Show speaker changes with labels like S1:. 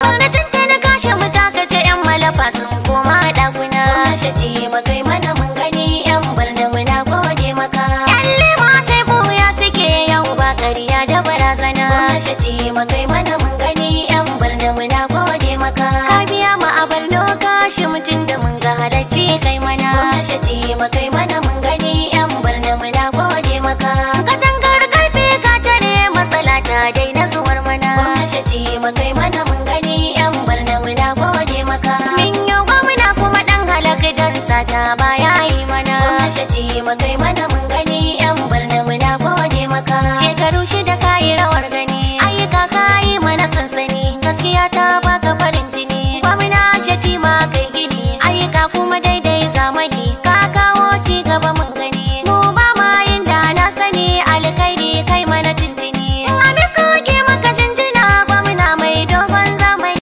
S1: Barna tuntuni kashe mu takace yan malafa sun koma ɗakuna. Gwamnati taimakai mana mun gani yan barna muna gode maka. Yan lema sai buya suke yau ba ƙarya da barazana. Gwamnati taimakai mana mun gani yan barna muna gode maka. Ka biya mu a Borno kashi mutum da mun ga halacci kai mana. Gwamnati taimakai mana mun gani yan barna muna gode maka. Katangar karfe ka tare matsala ta daina zuwar mana. Gwamnati taimakai mana mun gani yan barna muna gode maka. Min yau gwamna kuma dan halaka dan sata baya yi mana. Gwamnati taimakai mana mun gani yan barna muna gode maka. Shekaru 6 kayi rawar gani, ayyuka kayi mana sansani, gaskiya ta baka farin jini.